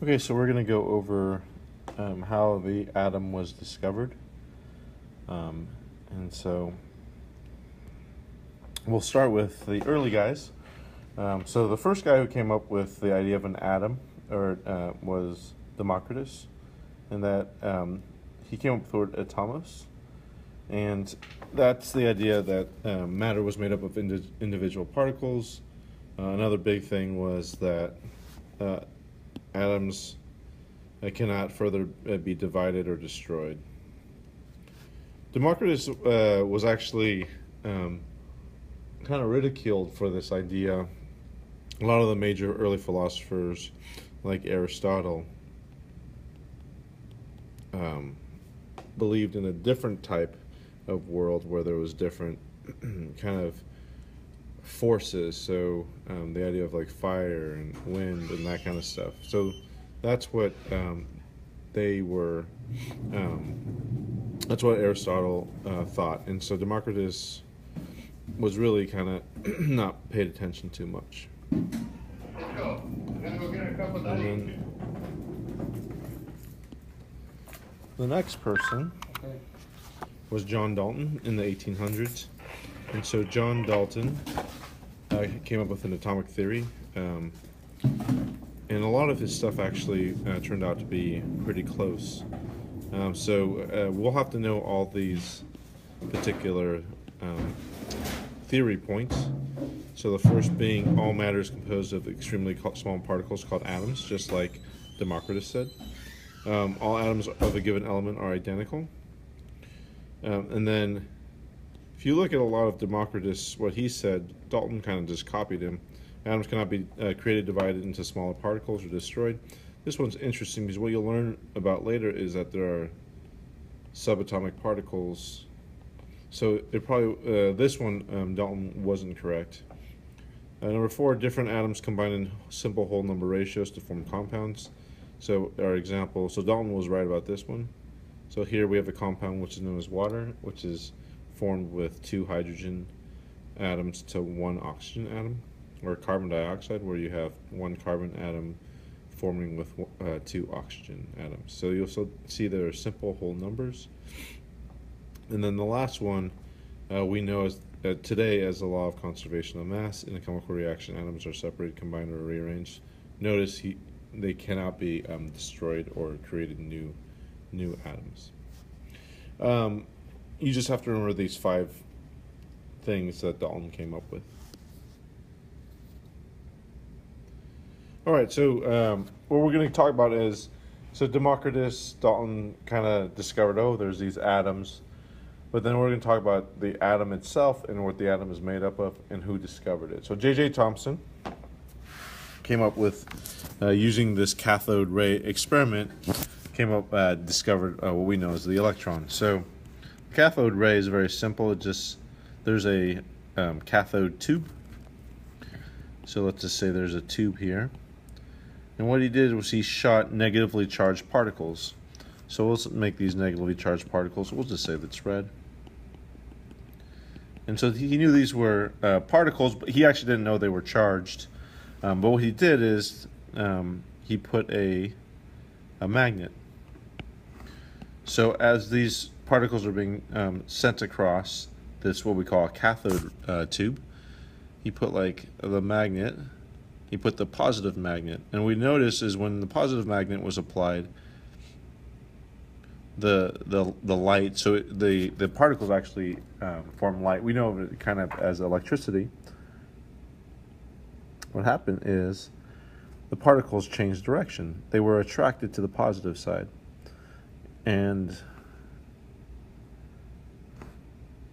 Okay, so we're going to go over how the atom was discovered. Um, and so we'll start with the early guys. So the first guy who came up with the idea of an atom was Democritus, and that he came up with the word atomos. And that's the idea that matter was made up of individual particles. Another big thing was that atoms cannot further be divided or destroyed. Democritus was actually kind of ridiculed for this idea. A lot of the major early philosophers, like Aristotle, believed in a different type of world where there was different kind of forces. So the idea of like fire and wind and that kind of stuff. So that's what they were. That's what Aristotle thought, and so Democritus was really kind of not paid attention to much. And then the next person was John Dalton in the 1800s, and so John Dalton came up with an atomic theory, and a lot of his stuff actually turned out to be pretty close. So we'll have to know all these particular theory points. So the first being all matter is composed of extremely small particles called atoms, just like Democritus said. All atoms of a given element are identical. And then if you look at a lot of Democritus, what he said, Dalton kind of just copied him. Atoms cannot be created, divided into smaller particles, or destroyed. This one's interesting because what you'll learn about later is that there are subatomic particles. So it probably this one Dalton wasn't correct. Number 4, different atoms combine in simple whole number ratios to form compounds. So our example, so Dalton was right about this one. So here we have a compound which is known as water, which is formed with 2 hydrogen atoms to 1 oxygen atom, or carbon dioxide, where you have 1 carbon atom forming with 2 oxygen atoms. So you'll also see there are simple whole numbers. And then the last one we know as today as the law of conservation of mass. In a chemical reaction, atoms are separated, combined, or rearranged. Notice they cannot be destroyed or created new atoms. You just have to remember these 5 things that Dalton came up with. All right, so what we're going to talk about is, so Democritus, Dalton kind of discovered, there's these atoms, but then we're going to talk about the atom itself and what the atom is made up of and who discovered it. So J.J. Thomson came up with, using this cathode ray experiment, discovered what we know as the electron. So the cathode ray is very simple. There's a cathode tube. So let's just say there's a tube here. And what he did was he shot negatively charged particles. So we'll make these negatively charged particles. We'll just say that's red. And so he knew these were particles, but he actually didn't know they were charged. But what he did is he put a magnet. So as these particles are being sent across this, what we call a cathode tube, he put like the magnet. He put the positive magnet, and we notice is when the positive magnet was applied, the light. So the particles actually form light. We know of it kind of as electricity. What happened is the particles changed direction. They were attracted to the positive side, and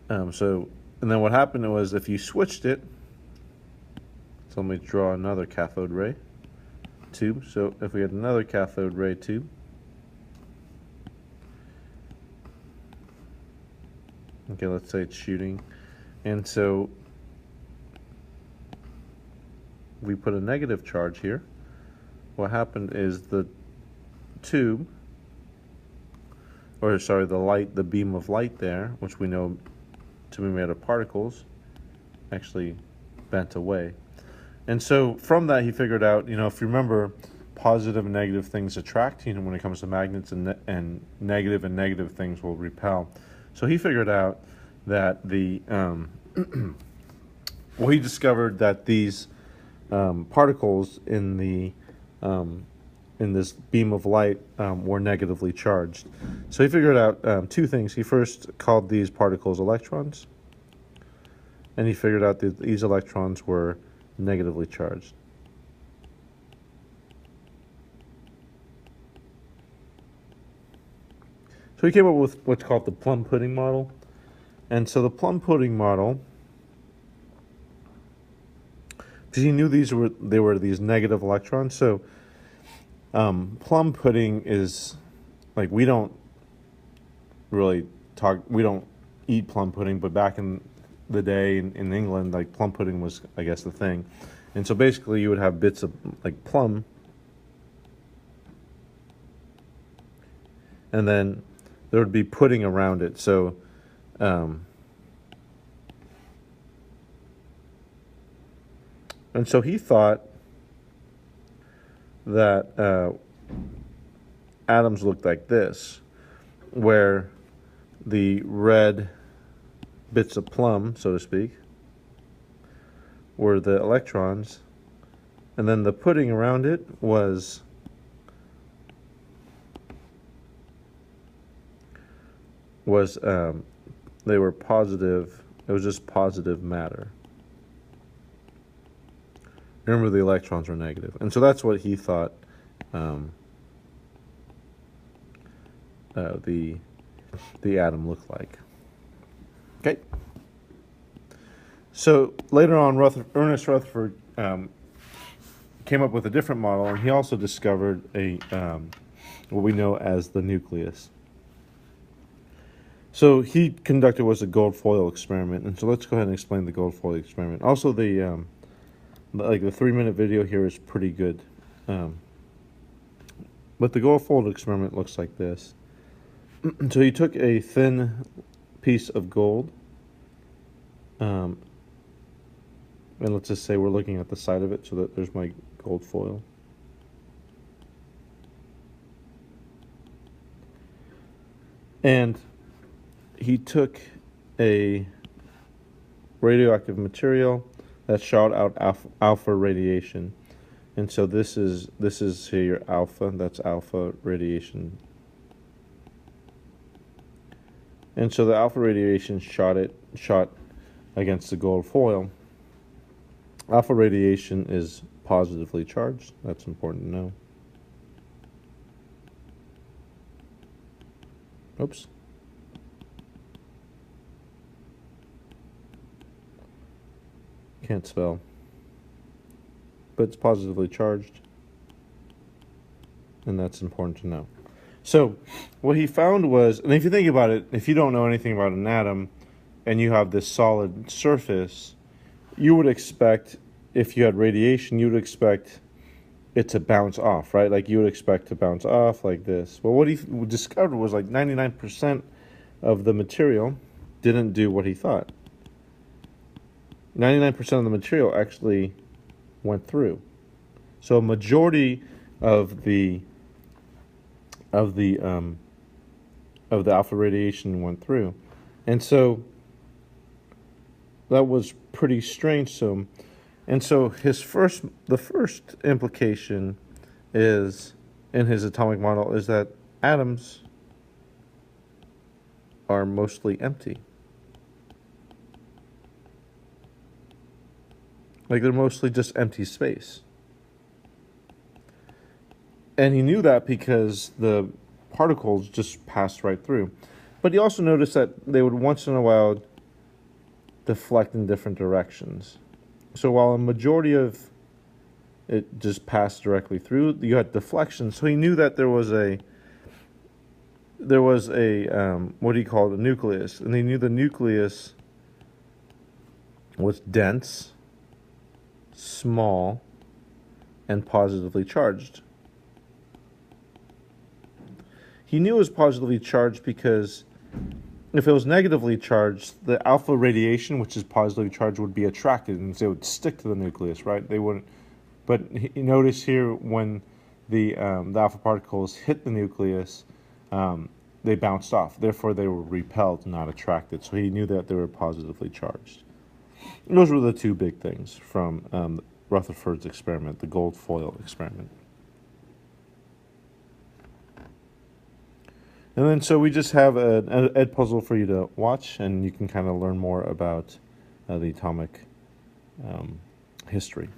then what happened was if you switched it. So let me draw another cathode ray tube. So if we had another cathode ray tube, okay, let's say it's shooting, and so we put a negative charge here. What happened is the tube, the beam of light there, which we know to be made of particles, actually bent away. And so from that he figured out, if you remember, positive and negative things attract, when it comes to magnets, and negative things will repel. So he figured out that he discovered that these particles in this beam of light were negatively charged. So he figured out two things. He first called these particles electrons, and he figured out that these electrons were negatively charged. So he came up with what's called the plum pudding model. And so the plum pudding model, because he knew they were these negative electrons. So plum pudding is, like, we don't eat plum pudding, but back in the day in England, like, plum pudding was, I guess, the thing. And so basically you would have bits of, like, plum, and then there would be pudding around it. So and so he thought that atoms looked like this, where the red bits of plum, so to speak, were the electrons, and then the pudding around it was they were positive. It was just positive matter. Remember, the electrons were negative, and so that's what he thought the atom looked like. Okay. So later on, Ernest Rutherford came up with a different model, and he also discovered what we know as the nucleus. So he conducted what's a gold foil experiment, and so let's go ahead and explain the gold foil experiment. Also, the 3-minute video here is pretty good, but the gold foil experiment looks like this. So he took a thin piece of gold, and let's just say we're looking at the side of it, so that there's my gold foil. And he took a radioactive material that shot out alpha radiation, and so this is here your alpha. That's alpha radiation, and so the alpha radiation shot against the gold foil. Alpha radiation is positively charged. That's important to know. Oops. Can't spell. But it's positively charged, and that's important to know. So what he found was, and if you think about it, if you don't know anything about an atom and you have this solid surface, you would expect, if you had radiation, you would expect it to bounce off, right? Like, you would expect to bounce off like this. Well, what he discovered was, like, 99% of the material didn't do what he thought. 99% of the material actually went through. So a majority of the alpha radiation went through, and so that was pretty strange. So the first implication is, in his atomic model, is that atoms are mostly empty. Like, they're mostly just empty space. And he knew that because the particles just passed right through. But he also noticed that they would once in a while deflect in different directions. So while a majority of it just passed directly through, you had deflection. So he knew that there was a what he called a nucleus. And he knew the nucleus was dense, small, and positively charged. He knew it was positively charged because if it was negatively charged, the alpha radiation, which is positively charged, would be attracted, and so it would stick to the nucleus, right? They wouldn't. But you notice here, when the alpha particles hit the nucleus, they bounced off. Therefore, they were repelled, not attracted. So he knew that they were positively charged. And those were the two big things from Rutherford's experiment, the gold foil experiment. And then so we just have an ed puzzle for you to watch, and you can kind of learn more about the atomic history.